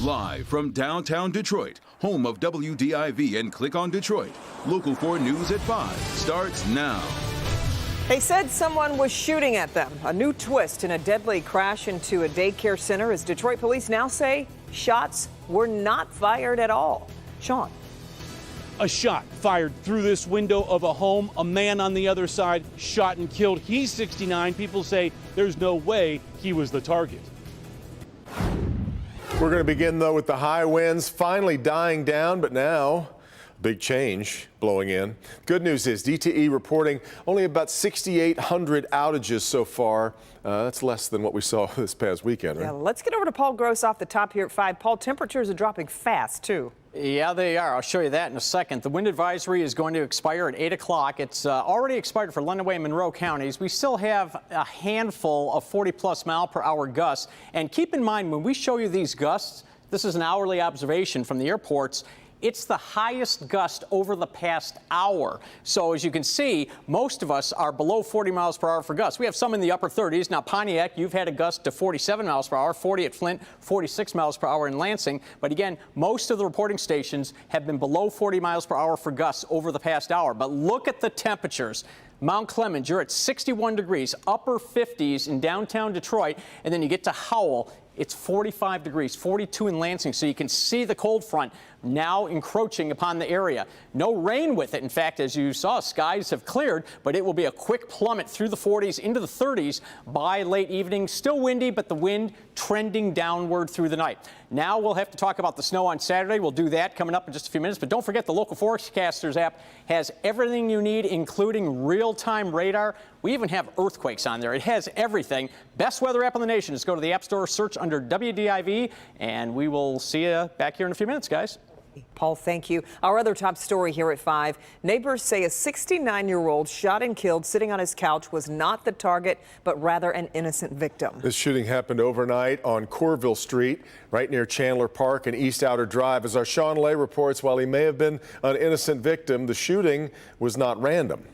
Live from downtown Detroit, home of WDIV and Click on Detroit, Local 4 News at 5 starts now. They said someone was shooting at them. A new twist in a deadly crash into a daycare center as Detroit police now say shots were not fired at all. Sean. A shot fired through this window of a home. A man on the other side shot and killed. He's 69. People say there's no way he was the target. We're going to begin, though, with the high winds finally dying down, but now big change blowing in. Good news is DTE reporting only about 6,800 outages so far. That's less than what we saw this past weekend, right? Yeah, let's get over to Paul Gross off the top here at 5. Paul, temperatures are dropping fast, too. Yeah, they are. I'll show you that in a second. The wind advisory is going to expire at 8 o'clock. It's already expired for Lenawee and Monroe counties. We still have a handful of 40-plus mile-per-hour gusts. And keep in mind, when we show you these gusts, this is an hourly observation from the airports. It's the highest gust over the past hour. So as you can see, most of us are below 40 miles per hour for gusts. We have some in the upper 30s. Now, Pontiac, you've had a gust to 47 miles per hour, 40 at Flint, 46 miles per hour in Lansing. But again, most of the reporting stations have been below 40 miles per hour for gusts over the past hour. But look at the temperatures. Mount Clemens, you're at 61 degrees, upper 50s in downtown Detroit, and then you get to Howell. It's 45 degrees, 42 in Lansing, so you can see the cold front now encroaching upon the area. No rain with it. In fact, as you saw, skies have cleared, but it will be a quick plummet through the 40s into the 30s by late evening. Still windy, but the wind trending downward through the night. Now we'll have to talk about the snow on Saturday. We'll do that coming up in just a few minutes. But don't forget, the Local Forecasters app has everything you need, including real-time radar. We even have earthquakes on there. It has everything. Best weather app in the nation. Just go to the App Store, search under WDIV, and we will see you back here in a few minutes, guys. Paul, thank you. Our other top story here at 5. Neighbors say a 69-year-old shot and killed sitting on his couch was not the target, but rather an innocent victim. This shooting happened overnight on Corville Street, right near Chandler Park and East Outer Drive. As our Sean Lay reports, while he may have been an innocent victim, the shooting was not random.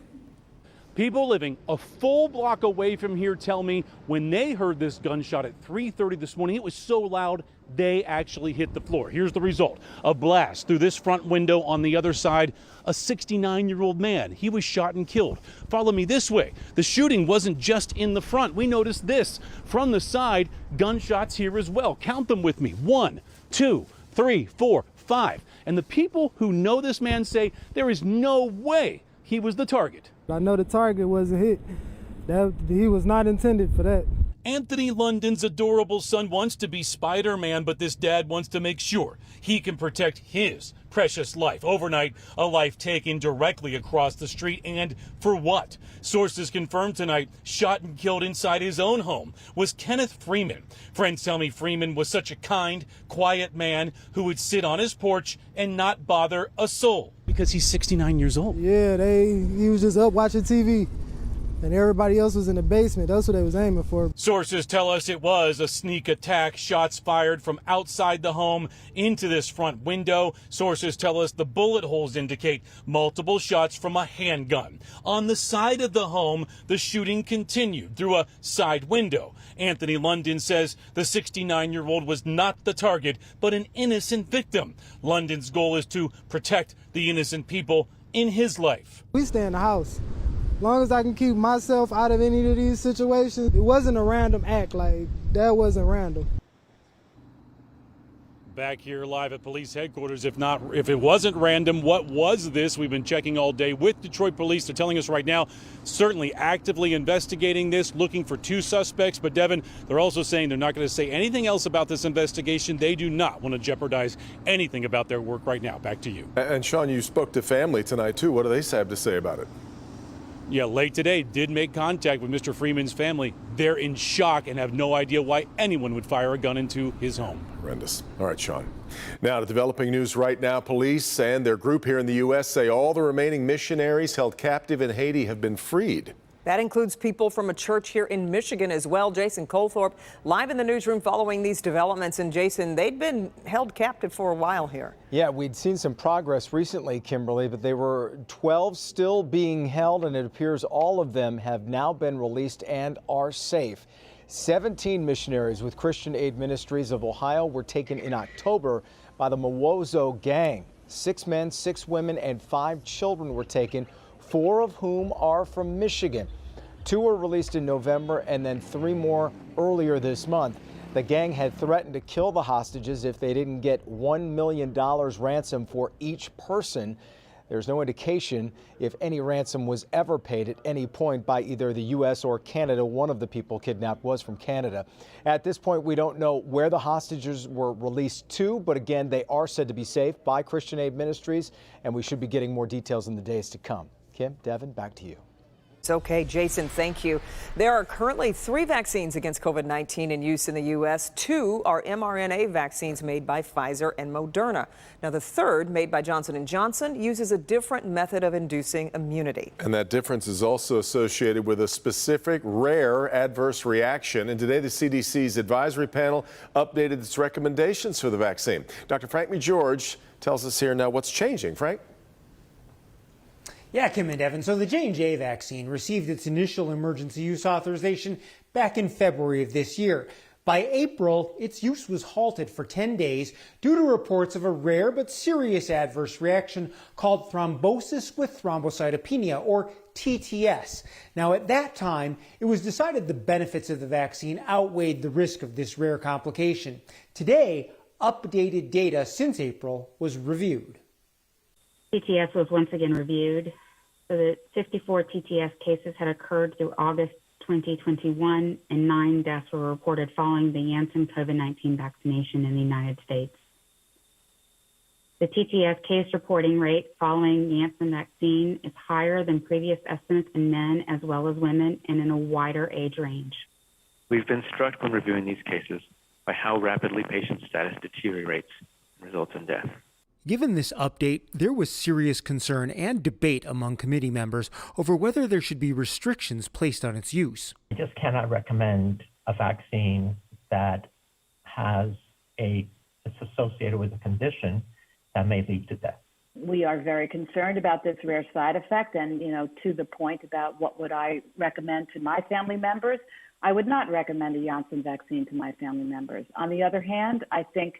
People living a full block away from here tell me when they heard this gunshot at 3:30 this morning, it was so loud they actually hit the floor. Here's the result. A blast through this front window. On the other side, a 69-year-old man. He was shot and killed. Follow me this way. The shooting wasn't just in the front. We noticed this from the side. Gunshots here as well. Count them with me. 1, 2, 3, 4, 5. And the people who know this man say there is no way he was the target. I know the target wasn't hit. He was not intended for that. Anthony London's adorable son wants to be Spider-Man, but this dad wants to make sure he can protect his precious life. Overnight, a life taken directly across the street, and for what? Sources confirmed tonight, shot and killed inside his own home was Kenneth Freeman. Friends tell me Freeman was such a kind, quiet man who would sit on his porch and not bother a soul. Because he's 69 years old. Yeah, he was just up watching TV. And everybody else was in the basement. That's what they was aiming for. Sources tell us it was a sneak attack. Shots fired from outside the home into this front window. Sources tell us the bullet holes indicate multiple shots from a handgun. On the side of the home, the shooting continued through a side window. Anthony London says the 69-year-old was not the target, but an innocent victim. London's goal is to protect the innocent people in his life. We stay in the house. As long as I can keep myself out of any of these situations, it wasn't a random act. Like, that wasn't random. Back here live at police headquarters, if it wasn't random, what was this? We've been checking all day with Detroit police. They're telling us right now, certainly actively investigating this, looking for 2 suspects. But Devin, they're also saying they're not going to say anything else about this investigation. They do not want to jeopardize anything about their work right now. Back to you. And Sean, you spoke to family tonight, too. What do they have to say about it? Yeah, late today, did make contact with Mr. Freeman's family. They're in shock and have no idea why anyone would fire a gun into his home. Horrendous. All right, Sean. Now to developing news right now. Police and their group here in the U.S. say all the remaining missionaries held captive in Haiti have been freed. That includes people from a church here in Michigan as well. Jason Colthorpe live in the newsroom following these developments. And Jason, they'd been held captive for a while here. Yeah, we'd seen some progress recently, Kimberly, but they were 12 still being held, and it appears all of them have now been released and are safe. 17 missionaries with Christian Aid Ministries of Ohio were taken in October by the Mawozo gang. 6 men, 6 women, and 5 children were taken, 4 of whom are from Michigan. 2 were released in November and then 3 more earlier this month. The gang had threatened to kill the hostages if they didn't get $1 million ransom for each person. There's no indication if any ransom was ever paid at any point by either the U.S. or Canada. One of the people kidnapped was from Canada. At this point, we don't know where the hostages were released to, but again, they are said to be safe by Christian Aid Ministries, and we should be getting more details in the days to come. Kim, Devin, back to you. Okay, Jason, thank you. There are currently 3 vaccines against COVID-19 in use in the U.S. 2 are mRNA vaccines made by Pfizer and Moderna. Now, the third, made by Johnson & Johnson, uses a different method of inducing immunity. And that difference is also associated with a specific rare adverse reaction. And today, the CDC's advisory panel updated its recommendations for the vaccine. Dr. Frank McGeorge tells us here now what's changing. Frank? Yeah, Kim and Devin. So the J&J vaccine received its initial emergency use authorization back in February of this year. By April, its use was halted for 10 days due to reports of a rare but serious adverse reaction called thrombosis with thrombocytopenia, or TTS. Now, at that time, it was decided the benefits of the vaccine outweighed the risk of this rare complication. Today, updated data since April was reviewed. TTS was once again reviewed. So the 54 TTS cases had occurred through August 2021, and 9 deaths were reported following the Janssen COVID-19 vaccination in the United States. The TTS case reporting rate following Janssen vaccine is higher than previous estimates in men as well as women and in a wider age range. We've been struck when reviewing these cases by how rapidly patient status deteriorates and results in death. Given this update, there was serious concern and debate among committee members over whether there should be restrictions placed on its use. I just cannot recommend a vaccine that is associated with a condition that may lead to death. We are very concerned about this rare side effect, and to the point about what would I recommend to my family members, I would not recommend a Janssen vaccine to my family members. On the other hand, I think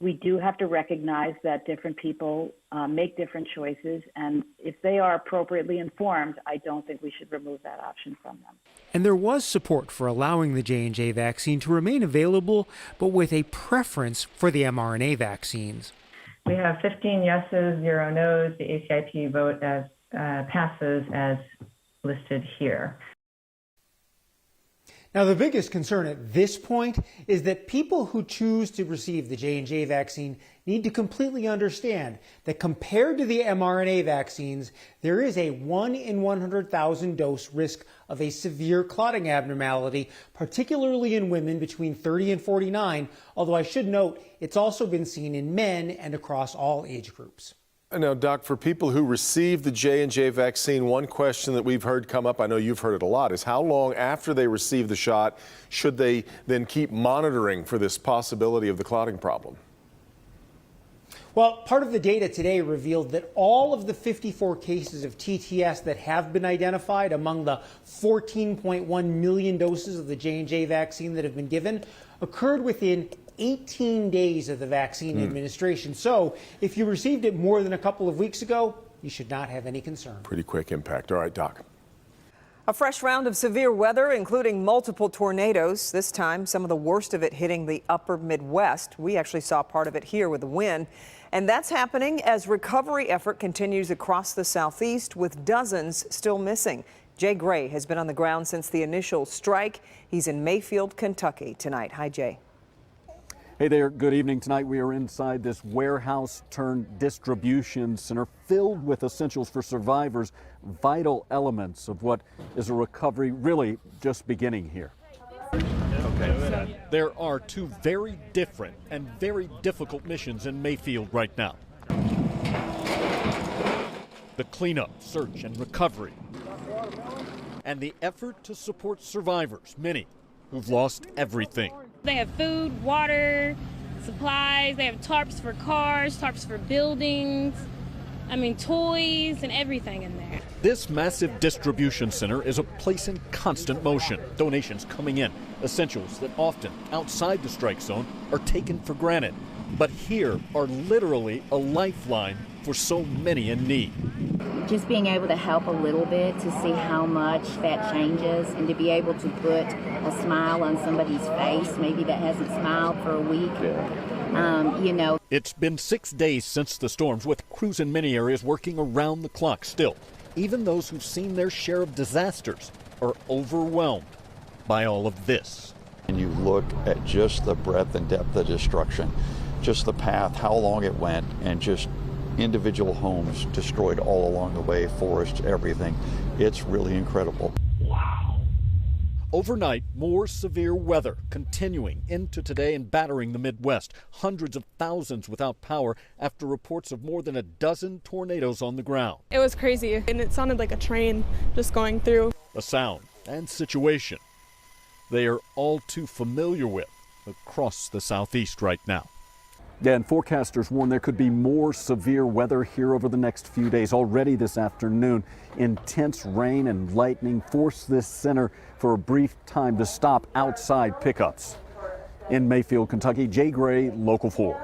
we do have to recognize that different people make different choices, and if they are appropriately informed, I don't think we should remove that option from them. And there was support for allowing the J&J vaccine to remain available, but with a preference for the mRNA vaccines. We have 15 yeses, 0 noes. The ACIP vote passes as listed here. Now, the biggest concern at this point is that people who choose to receive the J&J vaccine need to completely understand that compared to the mRNA vaccines, there is a 1 in 100,000 dose risk of a severe clotting abnormality, particularly in women between 30 and 49, although I should note it's also been seen in men and across all age groups. Now, Doc, for people who receive the J&J vaccine, one question that we've heard come up, I know you've heard it a lot, is how long after they receive the shot should they then keep monitoring for this possibility of the clotting problem? Well, part of the data today revealed that all of the 54 cases of TTS that have been identified among the 14.1 million doses of the J&J vaccine that have been given occurred within 18 days of the vaccine administration. So if you received it more than a couple of weeks ago, you should not have any concern. Pretty quick impact. All right, Doc. A fresh round of severe weather, including multiple tornadoes. This time, some of the worst of it hitting the upper Midwest. We actually saw part of it here with the wind. And that's happening as recovery effort continues across the southeast, with dozens still missing. Jay Gray has been on the ground since the initial strike. He's in Mayfield, Kentucky tonight. Hi, Jay. Hey there, good evening. Tonight we are inside this warehouse turned distribution center filled with essentials for survivors, vital elements of what is a recovery really just beginning here. Okay. There are 2 very different and very difficult missions in Mayfield right now. The cleanup, search, and recovery, and the effort to support survivors, many who've lost everything. They have food, water, supplies. They have tarps for cars, tarps for buildings. Toys and everything in there. This massive distribution center is a place in constant motion. Donations coming in Essentials that often, outside the strike zone, are taken for granted. But here are literally a lifeline for so many in need. Just being able to help a little bit to see how much that changes and to be able to put a smile on somebody's face, maybe that hasn't smiled for a week. It's been 6 days since the storms, with crews in many areas working around the clock. Still, even those who've seen their share of disasters are overwhelmed by all of this. And you look at just the breadth and depth of destruction, just the path, how long it went, and just individual homes destroyed all along the way, forests, everything. It's really incredible. Overnight, more severe weather continuing into today and battering the Midwest. Hundreds of thousands without power after reports of more than a dozen tornadoes on the ground. It was crazy, and it sounded like a train just going through. A sound and situation they are all too familiar with across the Southeast right now. Yeah, and forecasters warn there could be more severe weather here over the next few days. Already this afternoon, intense rain and lightning forced this center for a brief time to stop outside pickups. In Mayfield, Kentucky, Jay Gray, Local 4.